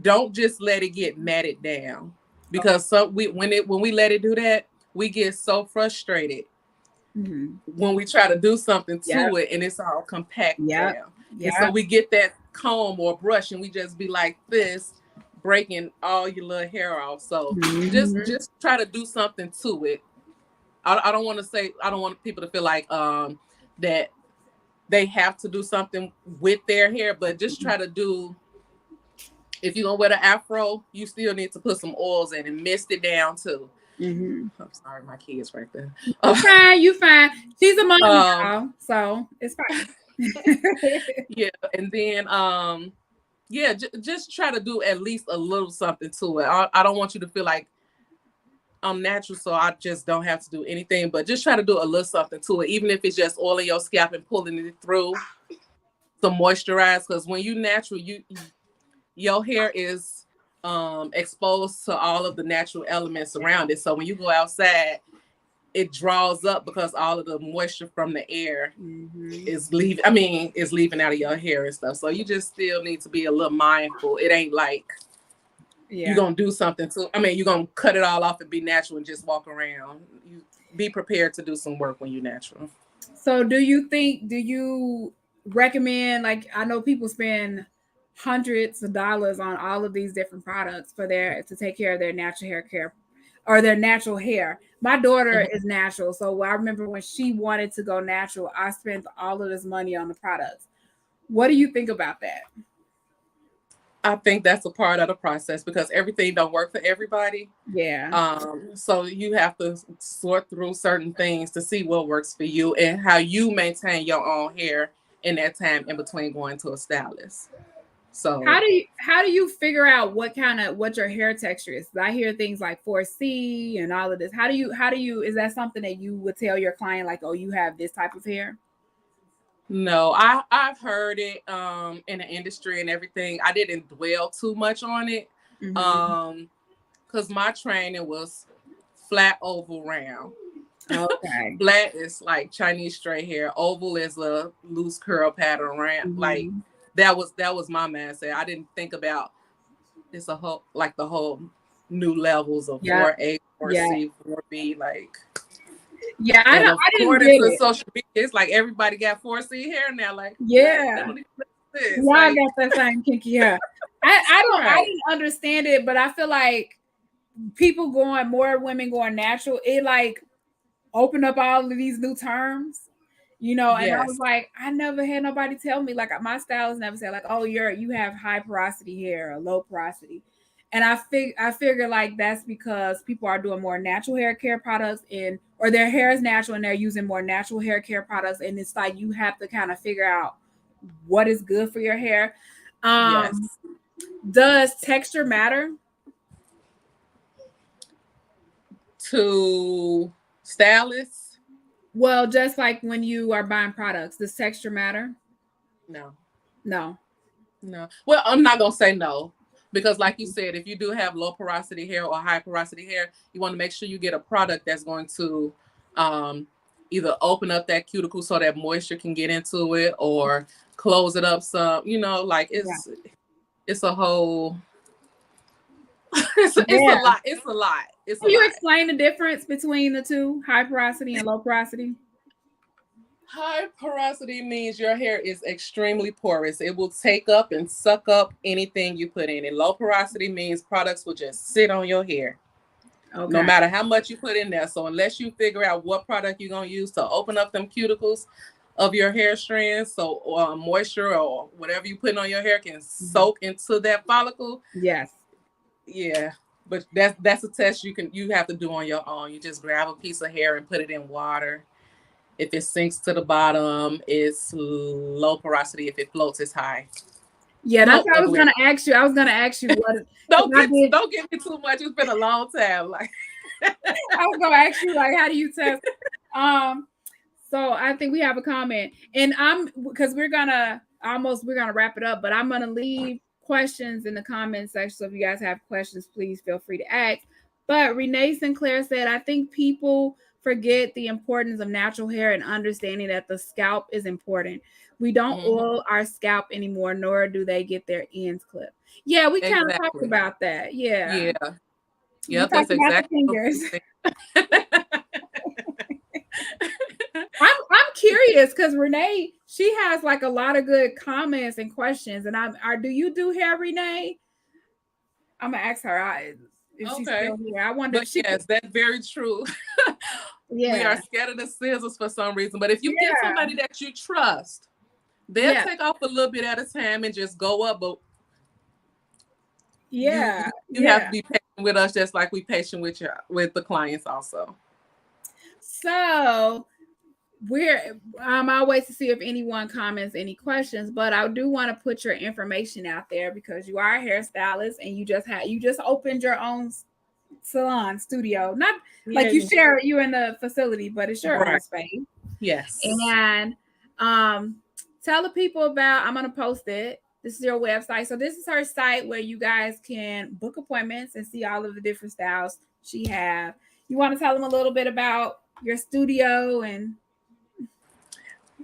don't just let it get matted down because when we let it do that, we get so frustrated when we try to do something to it and it's all compact down. And so we get that comb or brush and we just be like this, breaking all your little hair off. So just try to do something to it. I don't want people to feel like that they have to do something with their hair, but just try to do. If you're gonna wear the afro, you still need to put some oils in and mist it down too. I'm sorry, my kids right there. You fine. She's a mom now, so it's fine. Yeah, and then yeah, just try to do at least a little something to it. I don't want you to feel like I'm natural, so I just don't have to do anything, but just try to do a little something to it, even if it's just oiling your scalp and pulling it through to moisturize. Because when you natural, your hair is exposed to all of the natural elements around it. So when you go outside, it draws up because all of the moisture from the air is leaving out of your hair and stuff. So you just still need to be a little mindful. It ain't like you're gonna do something you're gonna cut it all off and be natural and just walk around. You be prepared to do some work when you're natural. So do you recommend, like, I know people spend hundreds of dollars on all of these different products to take care of their natural hair care or their natural hair. My daughter is natural, so I remember when she wanted to go natural, I spent all of this money on the products. What do you think about that? I think that's a part of the process because everything don't work for everybody. Yeah. So you have to sort through certain things to see what works for you and how you maintain your own hair in that time in between going to a stylist. So how do you figure out what your hair texture is? I hear things like 4C and all of this. How do you is that something that you would tell your client, like, oh, you have this type of hair? no, I've heard it in the industry and everything. I didn't dwell too much on it. Because my training was flat, oval, round. Okay. Flat is like Chinese straight hair. Oval is a loose curl pattern round. Like that was my mindset. I didn't think about it's a whole like the whole new levels of 4A, 4C, 4B. Like I didn't get to it. social media, it's like everybody got 4C hair now. Like I got that same kinky hair. I didn't understand it, but I feel like more women going natural, it like opened up all of these new terms, and I was like, I never had nobody tell me, like, my stylist never said like, oh, you have high porosity hair or low porosity. And I figure like that's because people are doing more natural hair care products or their hair is natural and they're using more natural hair care products, and it's like you have to kind of figure out what is good for your hair. Does texture matter to stylists? Well, just like when you are buying products, does texture matter? No. No. No. Well, I'm not gonna say no. Because like you said, if you do have low porosity hair or high porosity hair, you want to make sure you get a product that's going to either open up that cuticle so that moisture can get into it or close it up some, like it's a whole it's a lot. It's a lot. It's a Can you lot. explain the difference between the two, high porosity and low porosity? High porosity means your hair is extremely porous. It will take up and suck up anything you put in. And low porosity means products will just sit on your hair. Okay. No matter how much you put in there. So unless you figure out what product you're going to use to open up them cuticles of your hair strands, so moisture or whatever you put on your hair can soak into that follicle. Yes. Yeah. But that's a test you have to do on your own. You just grab a piece of hair and put it in water. If it sinks to the bottom, it's low porosity. If it floats, it's high. Yeah, that's what I was gonna ask you. I was gonna ask you what. don't give me too much. It's been a long time. Like I was gonna ask you, like, how do you test? So I think we have a comment, and because we're gonna wrap it up, but I'm gonna leave questions in the comment section. So if you guys have questions, please feel free to ask. But Renee Sinclair said, I think people forget the importance of natural hair and understanding that the scalp is important. We don't oil our scalp anymore, nor do they get their ends clipped. Yeah, we kind of talked about that. Yeah. Yeah, that's exactly. I'm curious because Renee, she has like a lot of good comments and questions. And do you do hair, Renee? I'm gonna ask her if she's still here. I wonder if she yes, that's very true. Yeah. We are scared of the scissors for some reason. But if you get somebody that you trust, they'll take off a little bit at a time and just go up. But you have to be patient with us, just like we patient with the clients also. So I'll wait to see if anyone comments any questions, but I do want to put your information out there because you are a hairstylist and you just opened your own salon studio. Not like you're in the facility, but it's your own space. Yes. And tell the people about, I'm going to post it. This is your website. So this is her site where you guys can book appointments and see all of the different styles she has. You want to tell them a little bit about your studio and...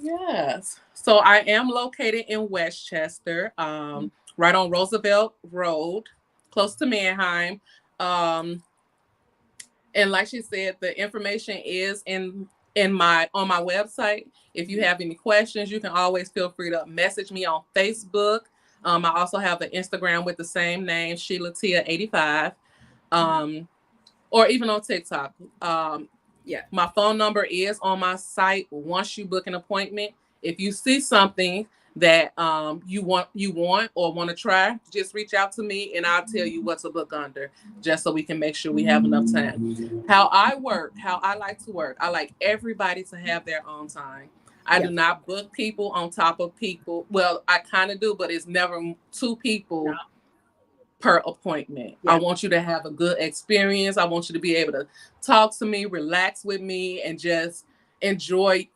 Yes. So I am located in Westchester, right on Roosevelt Road, close to Mannheim. And like she said, the information is on my website. If you have any questions, you can always feel free to message me on Facebook. I also have an Instagram with the same name, Sheila Tia 85, or even on TikTok. My phone number is on my site. Once you book an appointment, if you see something that you want or want to try, just reach out to me and I'll tell you what to book under, just so we can make sure we have enough time. How I like to work, I like everybody to have their own time. I do not book people on top of people. Well, I kind of do, but it's never two people per appointment. I want you to have a good experience. I want you to be able to talk to me, relax with me, and just enjoy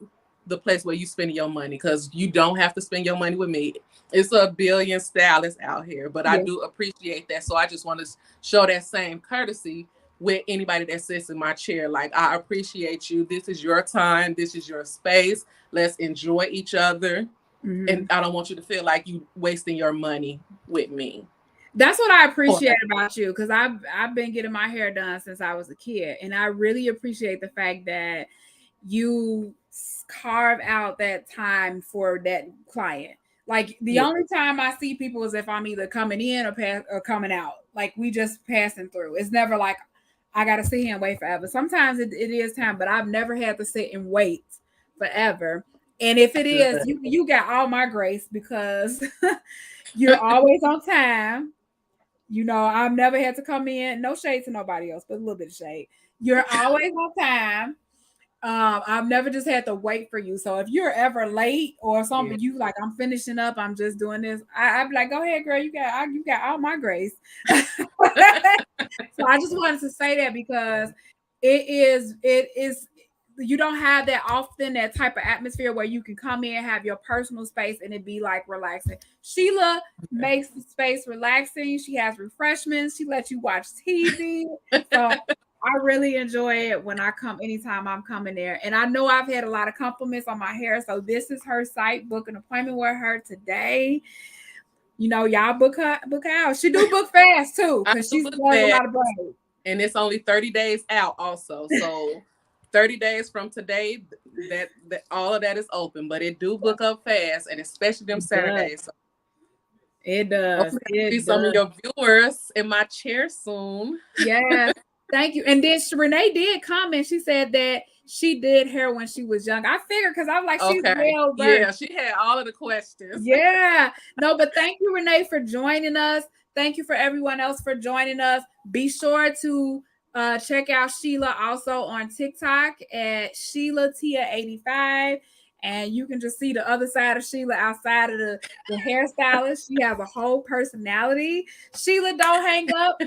the place where you spend your money, because you don't have to spend your money with me. It's a billion stylists out here, but I do appreciate that. So I just want to show that same courtesy with anybody that sits in my chair. Like, I appreciate you. This is your time. This is your space. Let's enjoy each other. And I don't want you to feel like you wasting your money with me. That's what I appreciate about you, because I've been getting my hair done since I was a kid, and I really appreciate the fact that you carve out that time for that client. Like the only time I see people is if I'm either coming in or coming out. Like we just passing through. It's never like I gotta sit here and wait forever. Sometimes it is time, but I've never had to sit and wait forever. And if it is, you got all my grace, because you're always on time. You know, I've never had to come in. No shade to nobody else, but a little bit of shade. You're always on time. I've never just had to wait for you. So if you're ever late or something, you like, I'm finishing up, I'm just doing this, I'd be like, go ahead, girl. You got all my grace. So I just wanted to say that, because it is you don't have that often, that type of atmosphere where you can come in, have your personal space, and it be like relaxing. Sheila makes the space relaxing. She has refreshments. She lets you watch TV. So I really enjoy it when I come, anytime I'm coming there. And I know I've had a lot of compliments on my hair. So this is her site. Book an appointment with her today. You know, y'all book out. She do book fast too, because she does a lot of braids. And it's only 30 days out also. So 30 days from today, that all of that is open, but it do book up fast, and especially them Saturdays. So it does. See some of your viewers in my chair soon. Yeah, thank you. And then Renee did comment. She said that she did hair when she was young. I figured, because I'm like, she's well versed. Yeah, she had all of the questions. Yeah. No, but thank you, Renee, for joining us. Thank you for everyone else for joining us. Be sure to check out Sheila also on TikTok at Sheila Tia 85. And you can just see the other side of Sheila outside of the hairstylist. She has a whole personality. Sheila, don't hang up.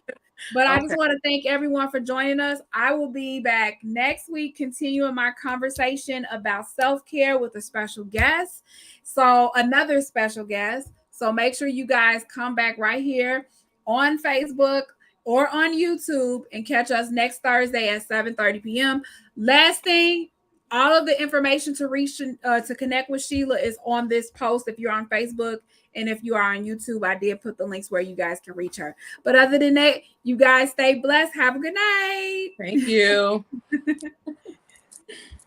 But I just want to thank everyone for joining us. I will be back next week, continuing my conversation about self-care with a special guest. So another special guest. So make sure you guys come back right here on Facebook or on YouTube and catch us next Thursday at 7:30 p.m. Last thing, all of the information to reach to connect with Sheila is on this post if you're on Facebook. And if you are on YouTube, I did put the links where you guys can reach her. But other than that, you guys stay blessed. Have a good night. Thank you.